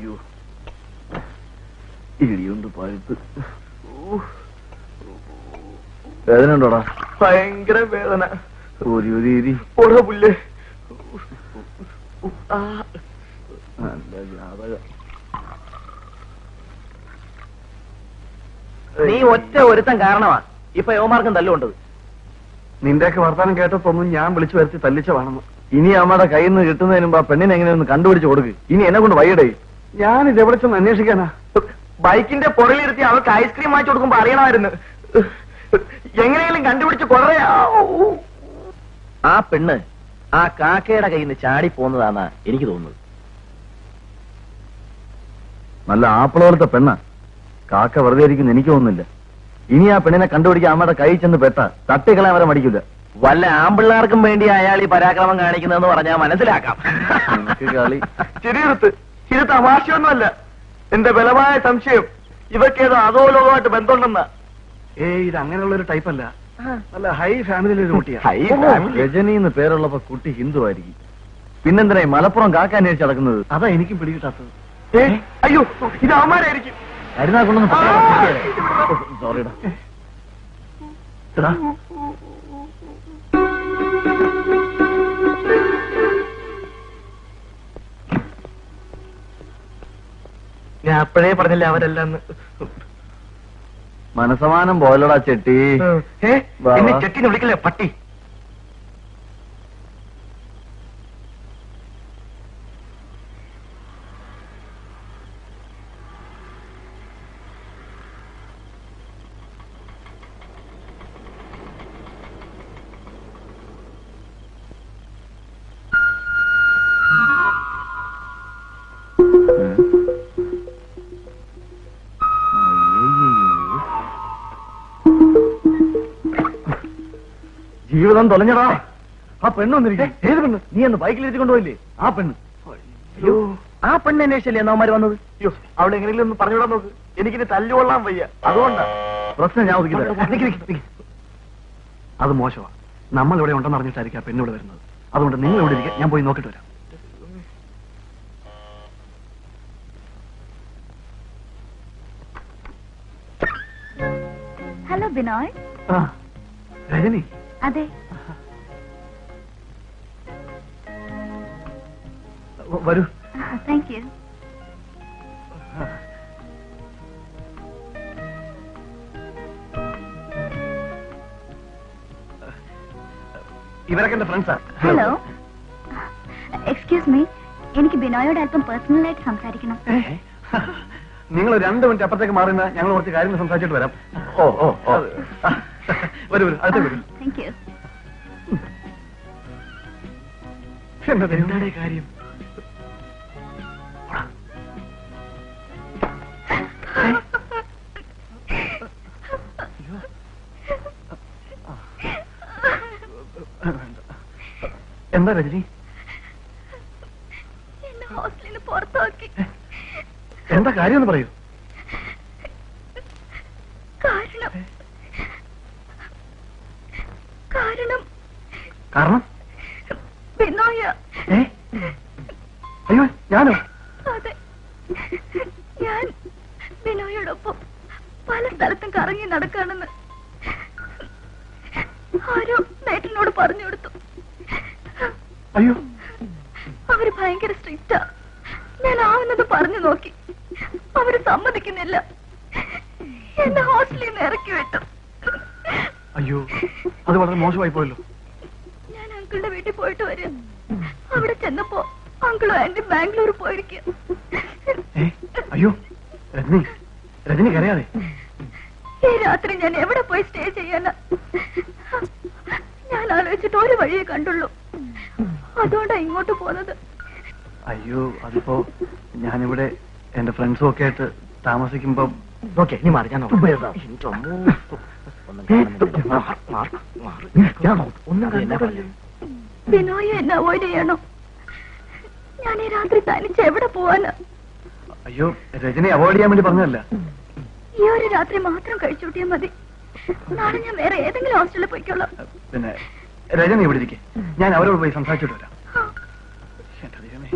അയ്യോ, ഇടിയുണ്ട് പഴുത്ത്. വേദന ഉണ്ടോടാ? ഭയങ്കര വേദന. ഒരു രീതി പുല്ലേ. നീ ഒറ്റ ഒരുത്തം കാരണമാ ഇപ്പൊ യോമാർക്കും തല്ലുകൊണ്ടത്. നിന്റെയൊക്കെ വർത്താനം കേട്ടതൊന്നും ഞാൻ വിളിച്ചു വരുത്തി തല്ലിച്ചവാണെന്ന്. ഇനി അമ്മയുടെ കയ്യിൽ നിന്ന് കിട്ടുന്നതിന് മുമ്പ് ആ പെണ്ണിനെ എങ്ങനെയൊന്ന് കണ്ടുപിടിച്ച് കൊടുക്ക്. ഇനി എന്നെ കൊണ്ട് വൈകിടേ. ഞാൻ ഇത് എവിടെ ചെന്ന് അന്വേഷിക്കാനാ? ബൈക്കിന്റെ പുറകിലിരുത്തി അവൾക്ക് ഐസ്ക്രീം വാങ്ങിച്ചു കൊടുക്കുമ്പോ അറിയണമായിരുന്നു. എങ്ങനെയെങ്കിലും കണ്ടുപിടിച്ച് കൊറയാ. ആ പെണ്ണ് ആ കാക്കയുടെ കയ്യിൽ നിന്ന് ചാടി പോന്നതാന്നാ എനിക്ക് തോന്നുന്നത്. നല്ല ആപ്പിള പോലത്തെ പെണ്ണ. കാക്ക വെറുതെ ഇരിക്കുന്ന എനിക്ക് തോന്നുന്നില്ല. ഇനി ആ പെണ്ണിനെ കണ്ടുപിടിക്കാൻ അമ്മയുടെ കൈ ചെന്ന് പെട്ട തട്ടിക്കളയാൻ വരെ മടിക്കില്ല. വല്ല ആമ്പിള്ളാർക്കും വേണ്ടി അയാൾ ഈ പരാക്രമം കാണിക്കുന്നതെന്ന് പറഞ്ഞാൽ മനസ്സിലാക്കാം. കളി ശരിയെടുത്ത് ഇത് തമാശയൊന്നുമല്ല. എന്റെ ബലമായ സംശയം ഇവക്കേതോ അതോ ലോകമായിട്ട് ബന്ധമുണ്ടെന്നാ. ഇത് അങ്ങനെയുള്ള ഒരു ടൈപ്പ് അല്ല. നല്ല ഹൈ ഫാമിലിയിലെ ഒരു കുട്ടിയാ. രജനി എന്ന് പേരുള്ളപ്പോ കുട്ടി ഹിന്ദു ആയിരിക്കും. പിന്നെന്തിനായി മലപ്പുറം കാക്ക അന്വേഷിച്ച് നടക്കുന്നത്? അതാ എനിക്കും പിടികിട്ടാത്തത്. അയ്യോ, ഇത് അവന്മാരായിരിക്കും. കരുനാ കൊണ്ടൊന്നും സോറിടാ. ഞാൻ അപ്പോഴേ പറഞ്ഞില്ല അവരല്ലെന്ന്. മനസമാനം പോലടാ ചെട്ടി. എന്നെ ചെട്ടിനെ വിളിക്കില്ലേ പട്ടി. ജീവിതം തൊലഞ്ഞടാ. ആ പെണ്ണൊന്നിരിക്കും. ഏത് പെണ്ണ്? നീ എന്ന് ബൈക്കിലിരുത്തി കൊണ്ടുപോയില്ലേ ആ പെണ്ണ്? അയ്യോ, ആ പെണ്ണ് അന്വേഷിച്ചല്ലേ എന്നവന്മാര് വന്നത്? അയ്യോ, അവിടെ എങ്ങനെയും ഒന്ന് പറഞ്ഞുവിടാൻ നോക്ക്. എനിക്കിനി തല്ലുകൊള്ളാൻ വയ്യ. അതുകൊണ്ടാ പ്രശ്നം ഞാൻ ഒതുക്കില്ല. അത് മോശമാ. നമ്മൾ ഇവിടെ ഉണ്ടെന്ന് അറിഞ്ഞിട്ടായിരിക്കും ആ പെണ്ണിവിടെ വരുന്നത്. അതുകൊണ്ട് നിങ്ങൾ ഇവിടെ ഇരിക്കുക. ഞാൻ പോയി നോക്കിട്ട് വരാം. ഹലോ ബിനോയ്. രജനി. അതെ, വരൂ. Thank you. ഇവരൊക്കെ എന്റെ ഫ്രണ്ട്സാ. ഹലോ, എക്സ്ക്യൂസ് മീ, എനിക്ക് ബിനോയോട് അല്പം പേഴ്സണലായിട്ട് സംസാരിക്കണം. നിങ്ങൾ 2 മിനിറ്റ് അപ്പുറത്തേക്ക് മാറുന്ന ഞങ്ങൾ കുറച്ച് കാര്യങ്ങൾ സംസാരിച്ചിട്ട് വരാം. ഓ ഓ ഓ വരൂ വരൂ, അടുത്ത് വരൂ. Thank you. എന്താണ് കാര്യം? എന്താ രജനി? എന്നെ ഹോസ്റ്റലിൽ നിന്ന് പുറത്താക്കി. എന്താ കാര്യം എന്ന് പറയൂ. കാരണം ബിനോയ. അയ്യോ, ഞാനോ? അതെ, ഞാൻ ബിനോയോടൊപ്പം പല സ്ഥലത്തും കറങ്ങി നടക്കാണെന്ന് ആരോ നേട്ടനോട് പറഞ്ഞു കൊടുത്തു. അയ്യോ, അവര് ഭയങ്കര സ്ട്രിക്റ്റാ. ഞാൻ ആവുന്നത് പറഞ്ഞു നോക്കി, അവര് സമ്മതിക്കുന്നില്ല. എന്നെ ഹോസ്റ്റലിൽ നിന്ന് ഇറക്കി വിട്ടു. അയ്യോ, അത് വളരെ മോശമായി പോയല്ലോ. ഞാൻ അങ്കിളുടെ വീട്ടിൽ പോയിട്ട് വരും. അവിടെ ചെന്നപ്പോ അങ്കിളും ആന്റി ബാംഗ്ലൂർ പോയിരിക്കുക. അയ്യോ രജനി, രജനി കരയാതെ. ഈ രാത്രി ഞാൻ എവിടെ പോയി സ്റ്റേ ചെയ്യാനാ? ഞാൻ ആലോചിച്ചിട്ട് ഒരു വഴിയെ കണ്ടുള്ളൂ. അതുകൊണ്ടാ ഇങ്ങോട്ട് പോന്നത്. അയ്യോ, അതിപ്പോ ഞാനിവിടെ എന്റെ ഫ്രണ്ട്സും ഒക്കെ ആയിട്ട് താമസിക്കുമ്പോ. ഓക്കെ, നീ മാറി. ഞാൻ ബിനോയെ എന്നെ അവോയ്ഡ് ചെയ്യണോ? ഞാൻ ഈ രാത്രി തനിച്ച് എവിടെ പോവാനാ? അയ്യോ, രജനി അവോയ്ഡ് ചെയ്യാൻ വേണ്ടി പറഞ്ഞതല്ല. ഈ ഒരു രാത്രി മാത്രം കഴിച്ചുകൂട്ടിയാൽ മതി. നാളെ ഞാൻ വേറെ ഏതെങ്കിലും ഹോസ്റ്റലിൽ പോയിക്കോളാം. പിന്നെ രജനി ഇവിടെ ഇരിക്കെ, ഞാൻ അവരോട് പോയി സംസാരിച്ചിട്ട് വരാം. എന്റെ ദൈവമേ.